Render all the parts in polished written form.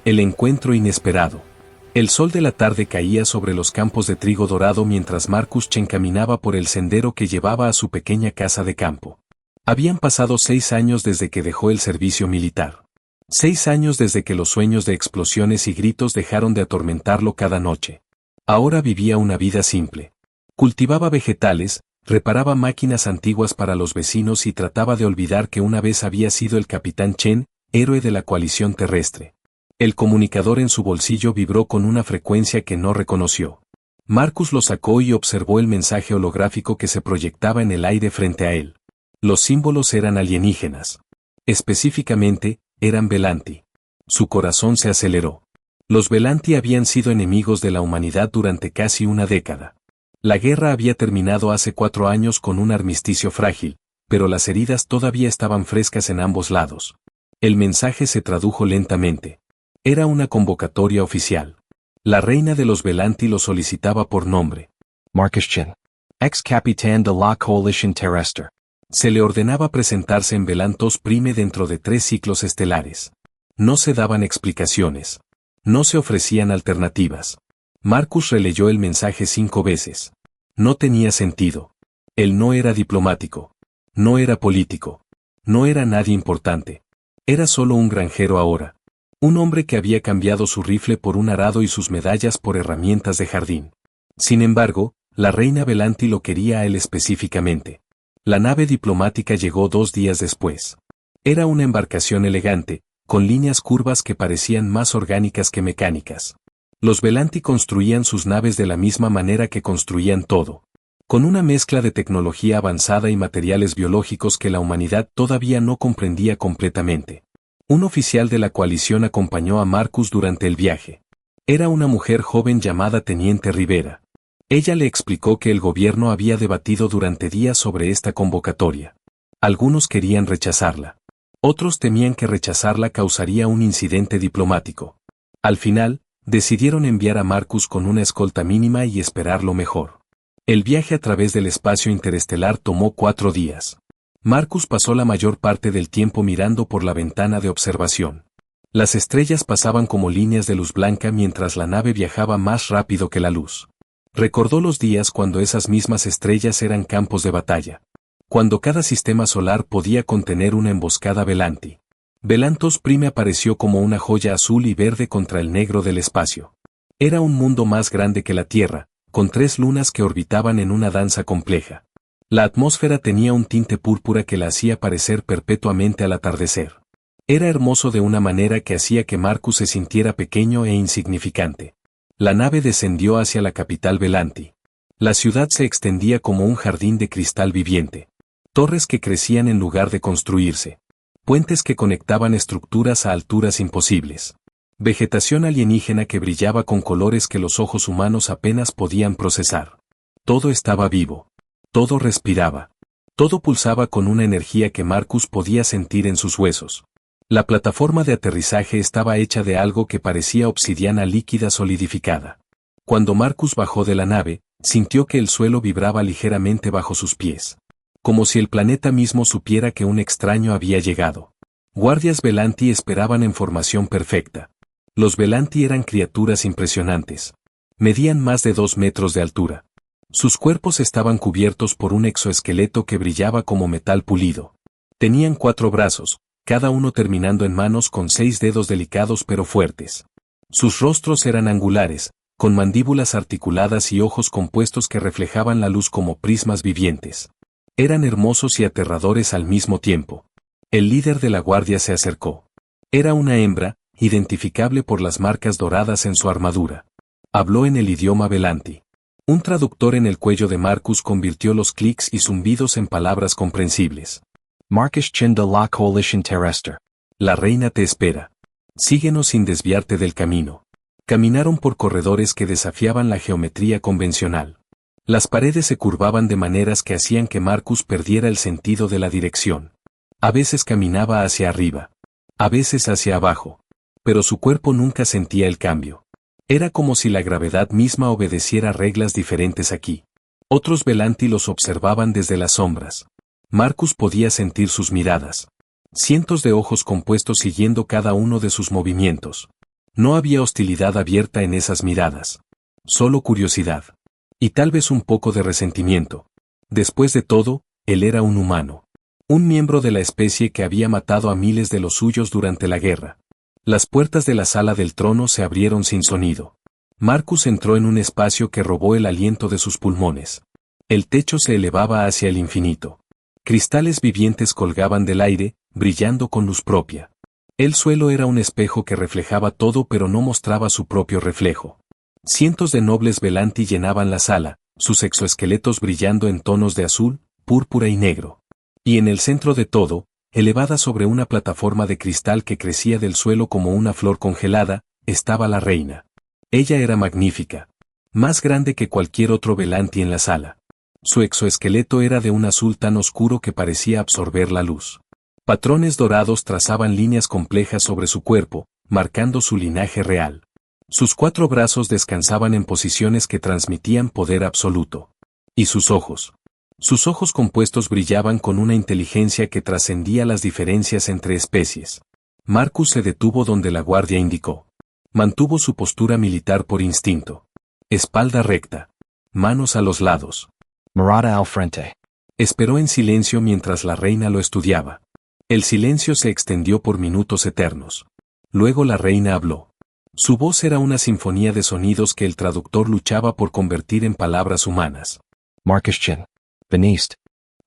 El encuentro inesperado. El sol de la tarde caía sobre los campos de trigo dorado mientras Marcus Chen caminaba por el sendero que llevaba a su pequeña casa de campo. Habían pasado 6 años desde que dejó el servicio militar. 6 años desde que los sueños de explosiones y gritos dejaron de atormentarlo cada noche. Ahora vivía una vida simple. Cultivaba vegetales, reparaba máquinas antiguas para los vecinos y trataba de olvidar que una vez había sido el capitán Chen, héroe de la coalición terrestre. El comunicador en su bolsillo vibró con una frecuencia que no reconoció. Marcus lo sacó y observó el mensaje holográfico que se proyectaba en el aire frente a él. Los símbolos eran alienígenas. Específicamente, eran Velanti. Su corazón se aceleró. Los Velanti habían sido enemigos de la humanidad durante casi una década. La guerra había terminado hace 4 años con un armisticio frágil, pero las heridas todavía estaban frescas en ambos lados. El mensaje se tradujo lentamente. Era una convocatoria oficial. La reina de los Velanti lo solicitaba por nombre. Marcus Chen, ex-capitán de la coalición terrestre. Se le ordenaba presentarse en Velantos Prime dentro de 3 ciclos estelares. No se daban explicaciones. No se ofrecían alternativas. Marcus releyó el mensaje 5 veces. No tenía sentido. Él no era diplomático. No era político. No era nadie importante. Era solo un granjero ahora. Un hombre que había cambiado su rifle por un arado y sus medallas por herramientas de jardín. Sin embargo, la reina Velanti lo quería a él específicamente. La nave diplomática llegó 2 días después. Era una embarcación elegante, con líneas curvas que parecían más orgánicas que mecánicas. Los Velanti construían sus naves de la misma manera que construían todo. Con una mezcla de tecnología avanzada y materiales biológicos que la humanidad todavía no comprendía completamente. Un oficial de la coalición acompañó a Marcus durante el viaje. Era una mujer joven llamada Teniente Rivera. Ella le explicó que el gobierno había debatido durante días sobre esta convocatoria. Algunos querían rechazarla. Otros temían que rechazarla causaría un incidente diplomático. Al final, decidieron enviar a Marcus con una escolta mínima y esperar lo mejor. El viaje a través del espacio interestelar tomó 4 días. Marcus pasó la mayor parte del tiempo mirando por la ventana de observación. Las estrellas pasaban como líneas de luz blanca mientras la nave viajaba más rápido que la luz. Recordó los días cuando esas mismas estrellas eran campos de batalla. Cuando cada sistema solar podía contener una emboscada Velanti. Velantos Prime apareció como una joya azul y verde contra el negro del espacio. Era un mundo más grande que la Tierra, con 3 lunas que orbitaban en una danza compleja. La atmósfera tenía un tinte púrpura que la hacía parecer perpetuamente al atardecer. Era hermoso de una manera que hacía que Marcus se sintiera pequeño e insignificante. La nave descendió hacia la capital Velanti. La ciudad se extendía como un jardín de cristal viviente. Torres que crecían en lugar de construirse. Puentes que conectaban estructuras a alturas imposibles. Vegetación alienígena que brillaba con colores que los ojos humanos apenas podían procesar. Todo estaba vivo. Todo respiraba. Todo pulsaba con una energía que Marcus podía sentir en sus huesos. La plataforma de aterrizaje estaba hecha de algo que parecía obsidiana líquida solidificada. Cuando Marcus bajó de la nave, sintió que el suelo vibraba ligeramente bajo sus pies. Como si el planeta mismo supiera que un extraño había llegado. Guardias Velanti esperaban en formación perfecta. Los Velanti eran criaturas impresionantes. Medían más de 2 metros de altura. Sus cuerpos estaban cubiertos por un exoesqueleto que brillaba como metal pulido. Tenían 4 brazos, cada uno terminando en manos con 6 dedos delicados pero fuertes. Sus rostros eran angulares, con mandíbulas articuladas y ojos compuestos que reflejaban la luz como prismas vivientes. Eran hermosos y aterradores al mismo tiempo. El líder de la guardia se acercó. Era una hembra, identificable por las marcas doradas en su armadura. Habló en el idioma Velanti. Un traductor en el cuello de Marcus convirtió los clics y zumbidos en palabras comprensibles. Marcus Chen de la coalición terrestre. La reina te espera. Síguenos sin desviarte del camino. Caminaron por corredores que desafiaban la geometría convencional. Las paredes se curvaban de maneras que hacían que Marcus perdiera el sentido de la dirección. A veces caminaba hacia arriba. A veces hacia abajo. Pero su cuerpo nunca sentía el cambio. Era como si la gravedad misma obedeciera reglas diferentes aquí. Otros Velanti los observaban desde las sombras. Marcus podía sentir sus miradas. Cientos de ojos compuestos siguiendo cada uno de sus movimientos. No había hostilidad abierta en esas miradas. Solo curiosidad. Y tal vez un poco de resentimiento. Después de todo, él era un humano. Un miembro de la especie que había matado a miles de los suyos durante la guerra. Las puertas de la sala del trono se abrieron sin sonido. Marcus entró en un espacio que robó el aliento de sus pulmones. El techo se elevaba hacia el infinito. Cristales vivientes colgaban del aire, brillando con luz propia. El suelo era un espejo que reflejaba todo pero no mostraba su propio reflejo. Cientos de nobles Velanti llenaban la sala, sus exoesqueletos brillando en tonos de azul, púrpura y negro. Y en el centro de todo, elevada sobre una plataforma de cristal que crecía del suelo como una flor congelada, estaba la reina. Ella era magnífica. Más grande que cualquier otro Velanti en la sala. Su exoesqueleto era de un azul tan oscuro que parecía absorber la luz. Patrones dorados trazaban líneas complejas sobre su cuerpo, marcando su linaje real. Sus 4 brazos descansaban en posiciones que transmitían poder absoluto. Y sus ojos. Sus ojos compuestos brillaban con una inteligencia que trascendía las diferencias entre especies. Marcus se detuvo donde la guardia indicó. Mantuvo su postura militar por instinto. Espalda recta. Manos a los lados. Mirada al frente. Esperó en silencio mientras la reina lo estudiaba. El silencio se extendió por minutos eternos. Luego la reina habló. Su voz era una sinfonía de sonidos que el traductor luchaba por convertir en palabras humanas. Marcus Chin. Benist.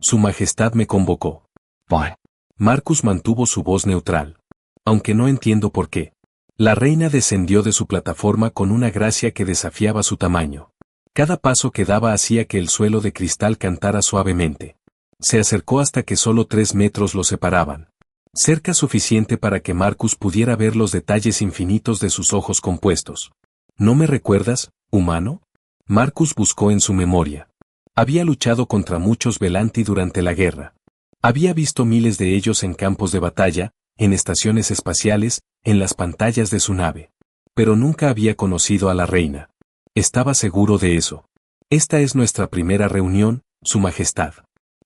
Su Majestad me convocó. Fine. Marcus mantuvo su voz neutral. Aunque no entiendo por qué. La reina descendió de su plataforma con una gracia que desafiaba su tamaño. Cada paso que daba hacía que el suelo de cristal cantara suavemente. Se acercó hasta que solo 3 metros lo separaban. Cerca suficiente para que Marcus pudiera ver los detalles infinitos de sus ojos compuestos. ¿No me recuerdas, humano? Marcus buscó en su memoria. Había luchado contra muchos Velanti durante la guerra. Había visto miles de ellos en campos de batalla, en estaciones espaciales, en las pantallas de su nave. Pero nunca había conocido a la reina. Estaba seguro de eso. Esta es nuestra primera reunión, Su Majestad.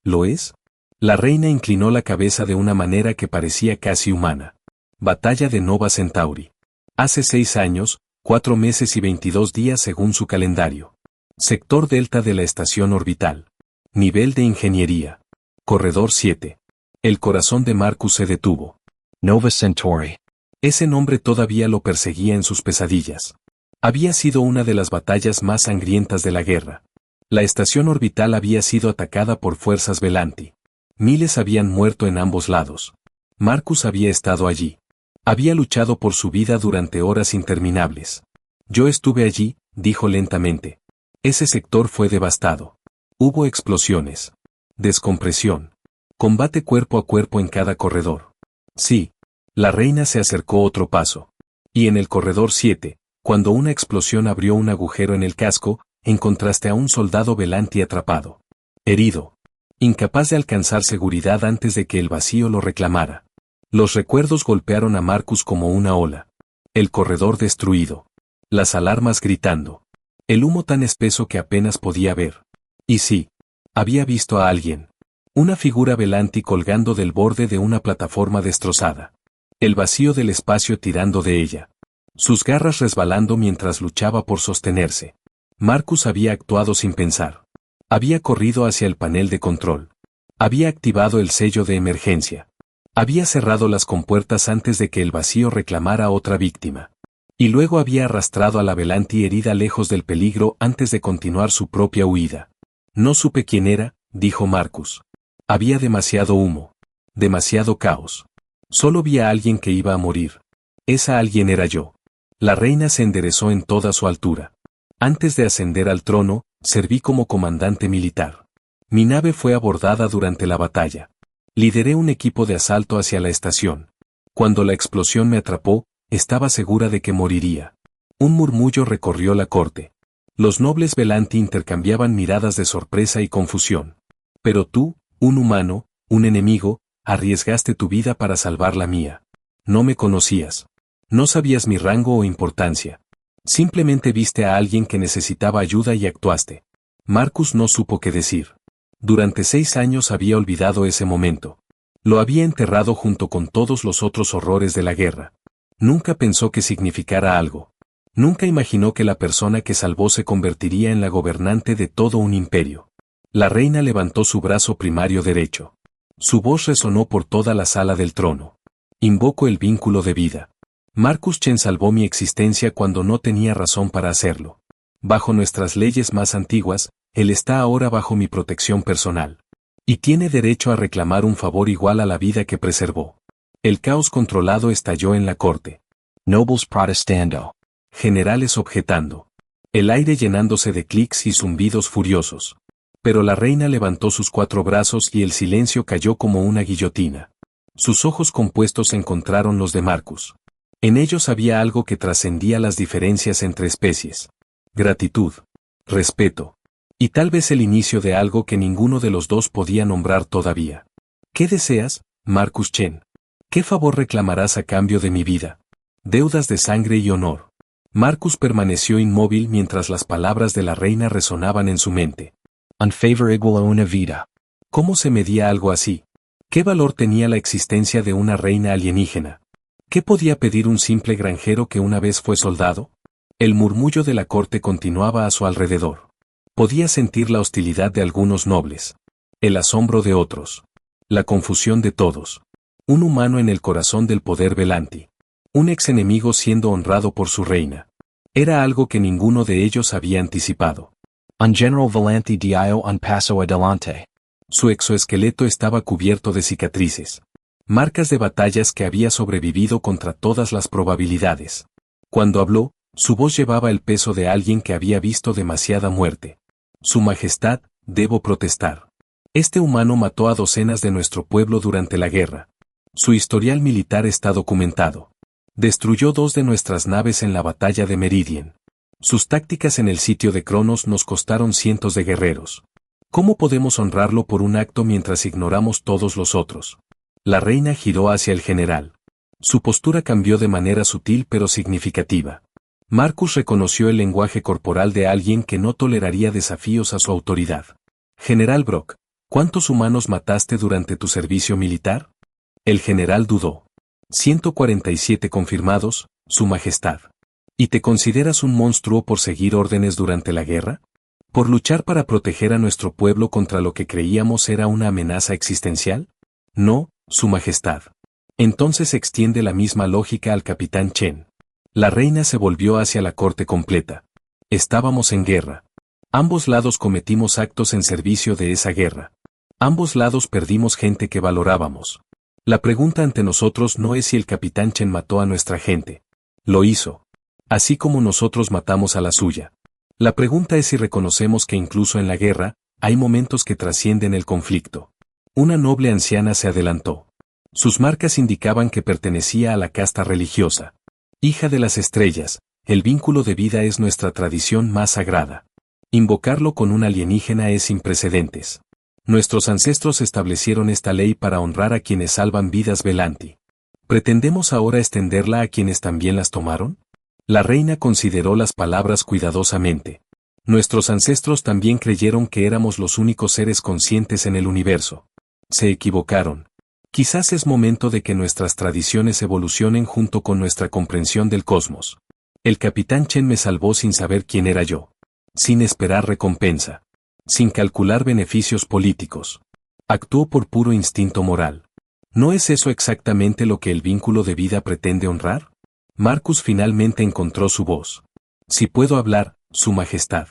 ¿Lo es? La reina inclinó la cabeza de una manera que parecía casi humana. Batalla de Nova Centauri. Hace 6 años, 4 meses y 22 días según su calendario. Sector delta de la estación orbital. Nivel de ingeniería. Corredor 7. El corazón de Marcus se detuvo. Nova Centauri. Ese nombre todavía lo perseguía en sus pesadillas. Había sido una de las batallas más sangrientas de la guerra. La estación orbital había sido atacada por fuerzas Velanti. Miles habían muerto en ambos lados. Marcus había estado allí. Había luchado por su vida durante horas interminables. Yo estuve allí, dijo lentamente. Ese sector fue devastado. Hubo explosiones. Descompresión. Combate cuerpo a cuerpo en cada corredor. Sí. La reina se acercó otro paso. Y en el corredor 7, cuando una explosión abrió un agujero en el casco, encontraste a un soldado Velanti atrapado. Herido. Incapaz de alcanzar seguridad antes de que el vacío lo reclamara. Los recuerdos golpearon a Marcus como una ola. El corredor destruido. Las alarmas gritando. El humo tan espeso que apenas podía ver. Y sí. Había visto a alguien. Una figura Velanti colgando del borde de una plataforma destrozada. El vacío del espacio tirando de ella. Sus garras resbalando mientras luchaba por sostenerse. Marcus había actuado sin pensar. Había corrido hacia el panel de control. Había activado el sello de emergencia. Había cerrado las compuertas antes de que el vacío reclamara otra víctima. Y luego había arrastrado a la Velanti herida lejos del peligro antes de continuar su propia huida. No supe quién era, dijo Marcus. Había demasiado humo. Demasiado caos. Solo vi a alguien que iba a morir. Esa alguien era yo. La reina se enderezó en toda su altura. Antes de ascender al trono, serví como comandante militar. Mi nave fue abordada durante la batalla. Lideré un equipo de asalto hacia la estación. Cuando la explosión me atrapó, estaba segura de que moriría. Un murmullo recorrió la corte. Los nobles Velanti intercambiaban miradas de sorpresa y confusión. Pero tú, un humano, un enemigo, arriesgaste tu vida para salvar la mía. No me conocías. No sabías mi rango o importancia. Simplemente viste a alguien que necesitaba ayuda y actuaste. Marcus no supo qué decir. Durante 6 años había olvidado ese momento. Lo había enterrado junto con todos los otros horrores de la guerra. Nunca pensó que significara algo. Nunca imaginó que la persona que salvó se convertiría en la gobernante de todo un imperio. La reina levantó su brazo primario derecho. Su voz resonó por toda la sala del trono. Invoco el vínculo de vida. Marcus Chen salvó mi existencia cuando no tenía razón para hacerlo. Bajo nuestras leyes más antiguas, él está ahora bajo mi protección personal. Y tiene derecho a reclamar un favor igual a la vida que preservó. El caos controlado estalló en la corte. Nobles protestando. Generales objetando. El aire llenándose de clics y zumbidos furiosos. Pero la reina levantó sus 4 brazos y el silencio cayó como una guillotina. Sus ojos compuestos encontraron los de Marcus. En ellos había algo que trascendía las diferencias entre especies. Gratitud. Respeto. Y tal vez el inicio de algo que ninguno de los dos podía nombrar todavía. ¿Qué deseas, Marcus Chen? ¿Qué favor reclamarás a cambio de mi vida? Deudas de sangre y honor. Marcus permaneció inmóvil mientras las palabras de la reina resonaban en su mente. Un favor igual a una vida. ¿Cómo se medía algo así? ¿Qué valor tenía la existencia de una reina alienígena? ¿Qué podía pedir un simple granjero que una vez fue soldado? El murmullo de la corte continuaba a su alrededor. Podía sentir la hostilidad de algunos nobles. El asombro de otros. La confusión de todos. Un humano en el corazón del poder Velanti. Un ex enemigo siendo honrado por su reina. Era algo que ninguno de ellos había anticipado. Un general Valente dio un paso adelante. Su exoesqueleto estaba cubierto de cicatrices. Marcas de batallas que había sobrevivido contra todas las probabilidades. Cuando habló, su voz llevaba el peso de alguien que había visto demasiada muerte. Su Majestad, debo protestar. Este humano mató a docenas de nuestro pueblo durante la guerra. Su historial militar está documentado. Destruyó 2 de nuestras naves en la batalla de Meridian. Sus tácticas en el sitio de Cronos nos costaron cientos de guerreros. ¿Cómo podemos honrarlo por un acto mientras ignoramos todos los otros? La reina giró hacia el general. Su postura cambió de manera sutil pero significativa. Marcus reconoció el lenguaje corporal de alguien que no toleraría desafíos a su autoridad. General Brock, ¿cuántos humanos mataste durante tu servicio militar? El general dudó. 147 confirmados, Su Majestad. ¿Y te consideras un monstruo por seguir órdenes durante la guerra? ¿Por luchar para proteger a nuestro pueblo contra lo que creíamos era una amenaza existencial? No, Su Majestad. Entonces extiende la misma lógica al capitán Chen. La reina se volvió hacia la corte completa. Estábamos en guerra. Ambos lados cometimos actos en servicio de esa guerra. Ambos lados perdimos gente que valorábamos. La pregunta ante nosotros no es si el capitán Chen mató a nuestra gente. Lo hizo. Así como nosotros matamos a la suya. La pregunta es si reconocemos que incluso en la guerra, hay momentos que trascienden el conflicto. Una noble anciana se adelantó. Sus marcas indicaban que pertenecía a la casta religiosa. Hija de las estrellas, el vínculo de vida es nuestra tradición más sagrada. Invocarlo con un alienígena es sin precedentes. Nuestros ancestros establecieron esta ley para honrar a quienes salvan vidas Velanti. ¿Pretendemos ahora extenderla a quienes también las tomaron? La reina consideró las palabras cuidadosamente. Nuestros ancestros también creyeron que éramos los únicos seres conscientes en el universo. Se equivocaron. Quizás es momento de que nuestras tradiciones evolucionen junto con nuestra comprensión del cosmos. El capitán Chen me salvó sin saber quién era yo. Sin esperar recompensa. Sin calcular beneficios políticos. Actuó por puro instinto moral. ¿No es eso exactamente lo que el vínculo de vida pretende honrar? Marcus finalmente encontró su voz. Si puedo hablar, Su Majestad.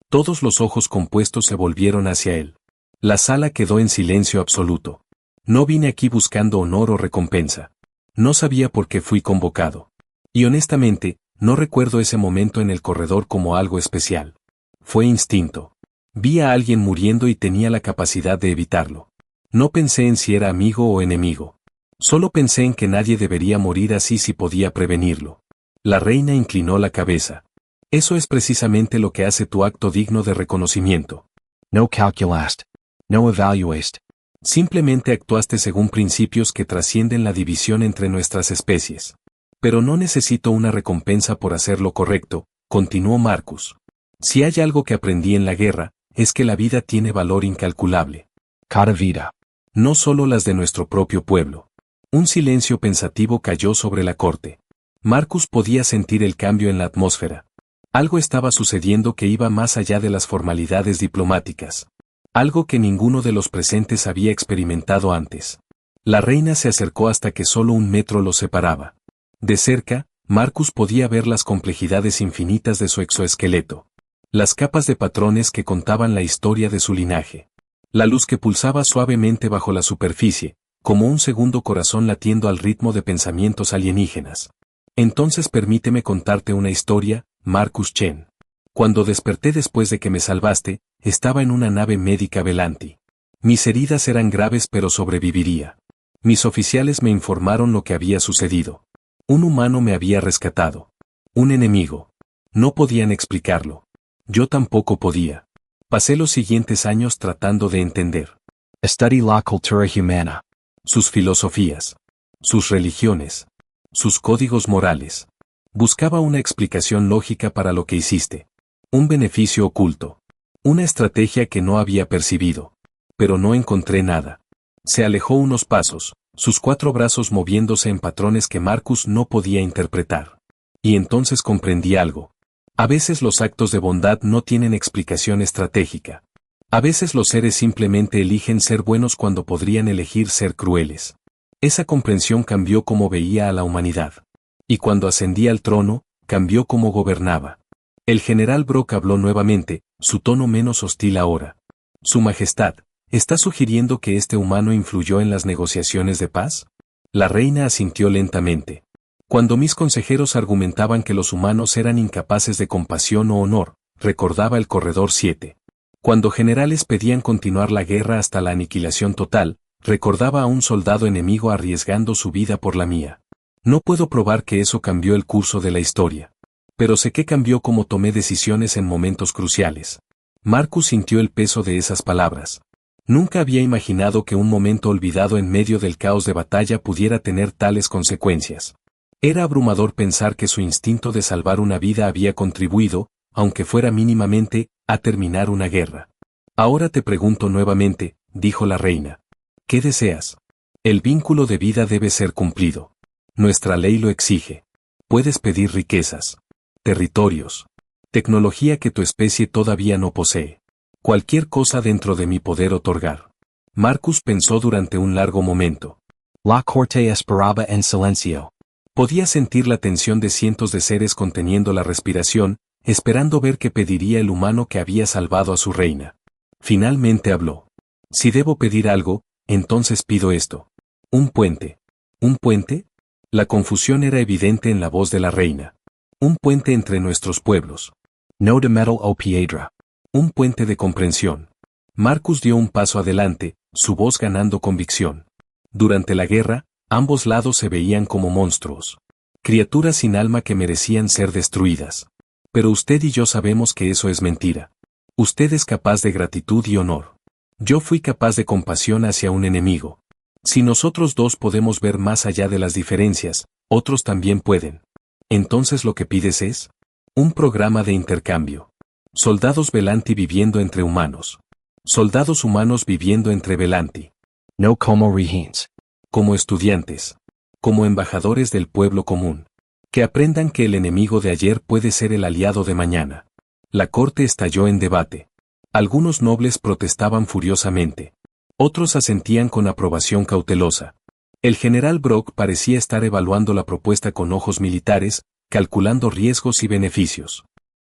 Todos los ojos compuestos se volvieron hacia él. La sala quedó en silencio absoluto. No vine aquí buscando honor o recompensa. No sabía por qué fui convocado. Y honestamente, no recuerdo ese momento en el corredor como algo especial. Fue instinto. Vi a alguien muriendo y tenía la capacidad de evitarlo. No pensé en si era amigo o enemigo. Solo pensé en que nadie debería morir así si podía prevenirlo. La reina inclinó la cabeza. Eso es precisamente lo que hace tu acto digno de reconocimiento. No calculaste. No evaluaste. Simplemente actuaste según principios que trascienden la división entre nuestras especies. Pero no necesito una recompensa por hacer lo correcto, continuó Marcus. Si hay algo que aprendí en la guerra, es que la vida tiene valor incalculable. Cada vida. No solo las de nuestro propio pueblo. Un silencio pensativo cayó sobre la corte. Marcus podía sentir el cambio en la atmósfera. Algo estaba sucediendo que iba más allá de las formalidades diplomáticas. Algo que ninguno de los presentes había experimentado antes. La reina se acercó hasta que solo 1 metro los separaba. De cerca, Marcus podía ver las complejidades infinitas de su exoesqueleto. Las capas de patrones que contaban la historia de su linaje. La luz que pulsaba suavemente bajo la superficie, como un segundo corazón latiendo al ritmo de pensamientos alienígenas. Entonces permíteme contarte una historia, Marcus Chen. Cuando desperté después de que me salvaste, estaba en una nave médica Velanti. Mis heridas eran graves pero sobreviviría. Mis oficiales me informaron lo que había sucedido. Un humano me había rescatado. Un enemigo. No podían explicarlo. Yo tampoco podía. Pasé los siguientes años tratando de entender. Study la cultura humana. Sus filosofías. Sus religiones. Sus códigos morales. Buscaba una explicación lógica para lo que hiciste. Un beneficio oculto. Una estrategia que no había percibido. Pero no encontré nada. Se alejó unos pasos, sus 4 brazos moviéndose en patrones que Marcus no podía interpretar. Y entonces comprendí algo. A veces los actos de bondad no tienen explicación estratégica. A veces los seres simplemente eligen ser buenos cuando podrían elegir ser crueles. Esa comprensión cambió cómo veía a la humanidad. Y cuando ascendí al trono, cambió cómo gobernaba. El general Brock habló nuevamente, su tono menos hostil ahora. Su Majestad, ¿está sugiriendo que este humano influyó en las negociaciones de paz? La reina asintió lentamente. Cuando mis consejeros argumentaban que los humanos eran incapaces de compasión o honor, recordaba el corredor 7. Cuando generales pedían continuar la guerra hasta la aniquilación total, recordaba a un soldado enemigo arriesgando su vida por la mía. No puedo probar que eso cambió el curso de la historia. Pero sé que cambió cómo tomé decisiones en momentos cruciales. Marcus sintió el peso de esas palabras. Nunca había imaginado que un momento olvidado en medio del caos de batalla pudiera tener tales consecuencias. Era abrumador pensar que su instinto de salvar una vida había contribuido, aunque fuera mínimamente, a terminar una guerra. Ahora te pregunto nuevamente, dijo la reina. ¿Qué deseas? El vínculo de vida debe ser cumplido. Nuestra ley lo exige. Puedes pedir riquezas, territorios, tecnología que tu especie todavía no posee. Cualquier cosa dentro de mi poder otorgar. Marcus pensó durante un largo momento. La corte esperaba en silencio. Podía sentir la tensión de cientos de seres conteniendo la respiración, esperando ver qué pediría el humano que había salvado a su reina. Finalmente habló. Si debo pedir algo, entonces pido esto. Un puente. ¿Un puente? La confusión era evidente en la voz de la reina. Un puente entre nuestros pueblos. No de metal o piedra. Un puente de comprensión. Marcus dio un paso adelante, su voz ganando convicción. Durante la guerra, ambos lados se veían como monstruos. Criaturas sin alma que merecían ser destruidas. Pero usted y yo sabemos que eso es mentira. Usted es capaz de gratitud y honor. Yo fui capaz de compasión hacia un enemigo. Si nosotros dos podemos ver más allá de las diferencias, otros también pueden. Entonces lo que pides es un programa de intercambio. Soldados Velanti viviendo entre humanos. Soldados humanos viviendo entre Velanti. No como regents. Como estudiantes. Como embajadores del pueblo común. Que aprendan que el enemigo de ayer puede ser el aliado de mañana. La corte estalló en debate. Algunos nobles protestaban furiosamente. Otros asentían con aprobación cautelosa. El general Brock parecía estar evaluando la propuesta con ojos militares, calculando riesgos y beneficios.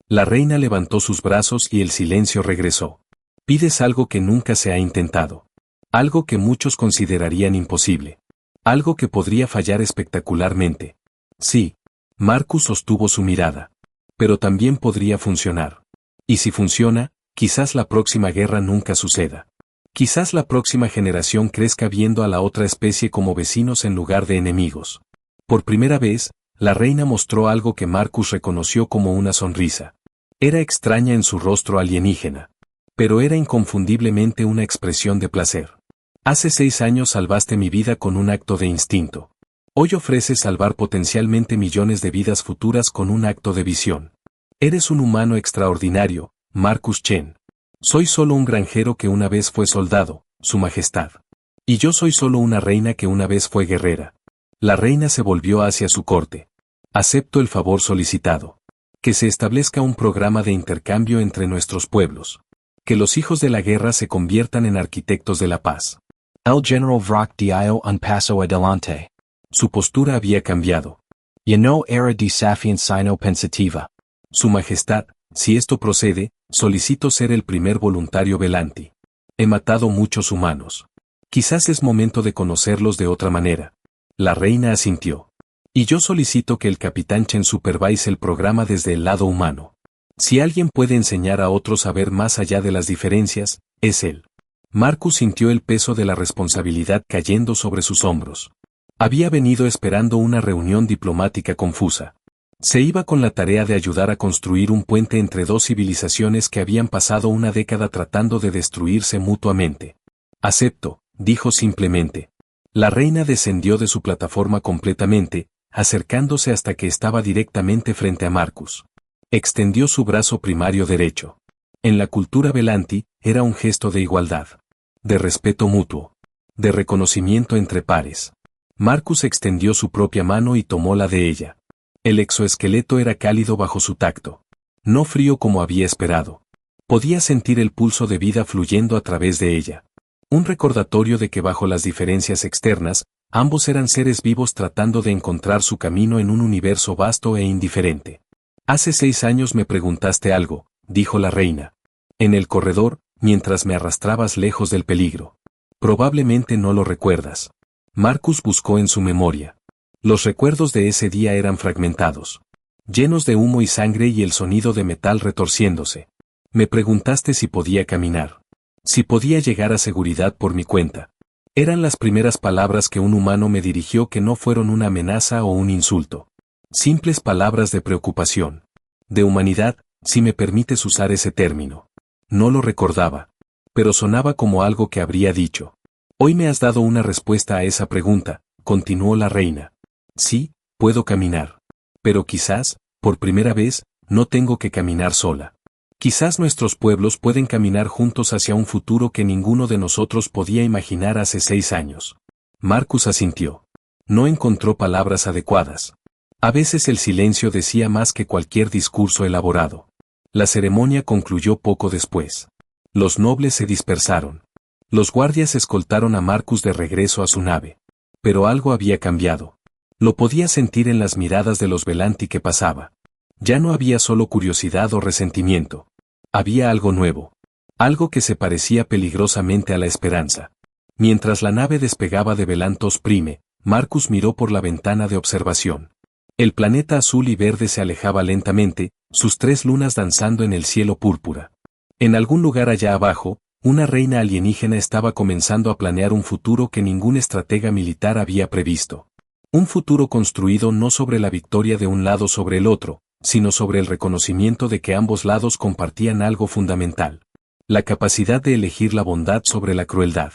La reina levantó sus brazos y el silencio regresó. Pides algo que nunca se ha intentado. Algo que muchos considerarían imposible. Algo que podría fallar espectacularmente. Sí. Marcus sostuvo su mirada. Pero también podría funcionar. Y si funciona, quizás la próxima guerra nunca suceda. Quizás la próxima generación crezca viendo a la otra especie como vecinos en lugar de enemigos. Por primera vez, la reina mostró algo que Marcus reconoció como una sonrisa. Era extraña en su rostro alienígena. Pero era inconfundiblemente una expresión de placer. Hace 6 años salvaste mi vida con un acto de instinto. Hoy ofreces salvar potencialmente millones de vidas futuras con un acto de visión. Eres un humano extraordinario, Marcus Chen. Soy solo un granjero que una vez fue soldado, Su Majestad. Y yo soy solo una reina que una vez fue guerrera. La reina se volvió hacia su corte. Acepto el favor solicitado. Que se establezca un programa de intercambio entre nuestros pueblos. Que los hijos de la guerra se conviertan en arquitectos de la paz. El general vroc dio un paso adelante. Su postura había cambiado. Ya no era desafiante sino pensativa. Su Majestad, si esto procede, solicito ser el primer voluntario Velanti. He matado muchos humanos. Quizás es momento de conocerlos de otra manera. La reina asintió. Y yo solicito que el capitán Chen supervise el programa desde el lado humano. Si alguien puede enseñar a otros a ver más allá de las diferencias, es él. Marcus sintió el peso de la responsabilidad cayendo sobre sus hombros. Había venido esperando una reunión diplomática confusa. Se iba con la tarea de ayudar a construir un puente entre dos civilizaciones que habían pasado una década tratando de destruirse mutuamente. Acepto, dijo simplemente. La reina descendió de su plataforma completamente, acercándose hasta que estaba directamente frente a Marcus. Extendió su brazo primario derecho. En la cultura Velanti, era un gesto de igualdad. De respeto mutuo. De reconocimiento entre pares. Marcus extendió su propia mano y tomó la de ella. El exoesqueleto era cálido bajo su tacto. No frío como había esperado. Podía sentir el pulso de vida fluyendo a través de ella. Un recordatorio de que bajo las diferencias externas, ambos eran seres vivos tratando de encontrar su camino en un universo vasto e indiferente. Hace 6 años me preguntaste algo, dijo la reina. En el corredor, mientras me arrastrabas lejos del peligro. Probablemente no lo recuerdas. Marcus buscó en su memoria. Los recuerdos de ese día eran fragmentados. Llenos de humo y sangre y el sonido de metal retorciéndose. Me preguntaste si podía caminar. Si podía llegar a seguridad por mi cuenta. Eran las primeras palabras que un humano me dirigió que no fueron una amenaza o un insulto. Simples palabras de preocupación. De humanidad, si me permites usar ese término. No lo recordaba. Pero sonaba como algo que habría dicho. Hoy me has dado una respuesta a esa pregunta, continuó la reina. Sí, puedo caminar. Pero quizás, por primera vez, no tengo que caminar sola. Quizás nuestros pueblos pueden caminar juntos hacia un futuro que ninguno de nosotros podía imaginar hace 6 años. Marcus asintió. No encontró palabras adecuadas. A veces el silencio decía más que cualquier discurso elaborado. La ceremonia concluyó poco después. Los nobles se dispersaron. Los guardias escoltaron a Marcus de regreso a su nave. Pero algo había cambiado. Lo podía sentir en las miradas de los Velanti que pasaba. Ya no había solo curiosidad o resentimiento. Había algo nuevo. Algo que se parecía peligrosamente a la esperanza. Mientras la nave despegaba de Velantos Prime, Marcus miró por la ventana de observación. El planeta azul y verde se alejaba lentamente, sus 3 lunas danzando en el cielo púrpura. En algún lugar allá abajo, una reina alienígena estaba comenzando a planear un futuro que ningún estratega militar había previsto. Un futuro construido no sobre la victoria de un lado sobre el otro, sino sobre el reconocimiento de que ambos lados compartían algo fundamental. La capacidad de elegir la bondad sobre la crueldad.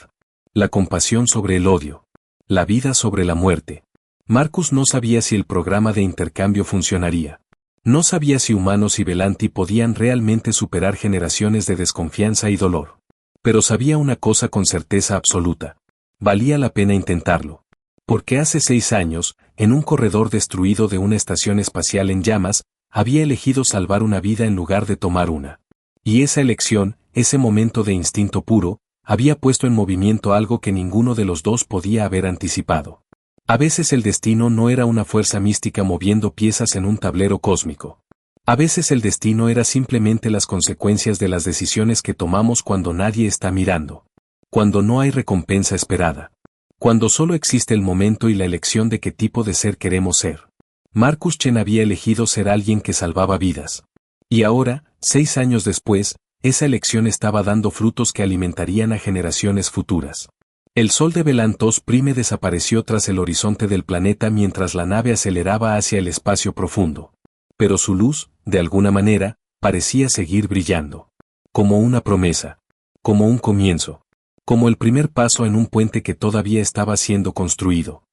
La compasión sobre el odio. La vida sobre la muerte. Marcus no sabía si el programa de intercambio funcionaría. No sabía si humanos y Velanti podían realmente superar generaciones de desconfianza y dolor. Pero sabía una cosa con certeza absoluta. Valía la pena intentarlo. Porque hace 6 años, en un corredor destruido de una estación espacial en llamas, había elegido salvar una vida en lugar de tomar una. Y esa elección, ese momento de instinto puro, había puesto en movimiento algo que ninguno de los dos podía haber anticipado. A veces el destino no era una fuerza mística moviendo piezas en un tablero cósmico. A veces el destino era simplemente las consecuencias de las decisiones que tomamos cuando nadie está mirando. Cuando no hay recompensa esperada. Cuando solo existe el momento y la elección de qué tipo de ser queremos ser. Marcus Chen había elegido ser alguien que salvaba vidas. Y ahora, 6 años después, esa elección estaba dando frutos que alimentarían a generaciones futuras. El sol de Velantos Prime desapareció tras el horizonte del planeta mientras la nave aceleraba hacia el espacio profundo. Pero su luz, de alguna manera, parecía seguir brillando. Como una promesa. Como un comienzo. Como el primer paso en un puente que todavía estaba siendo construido.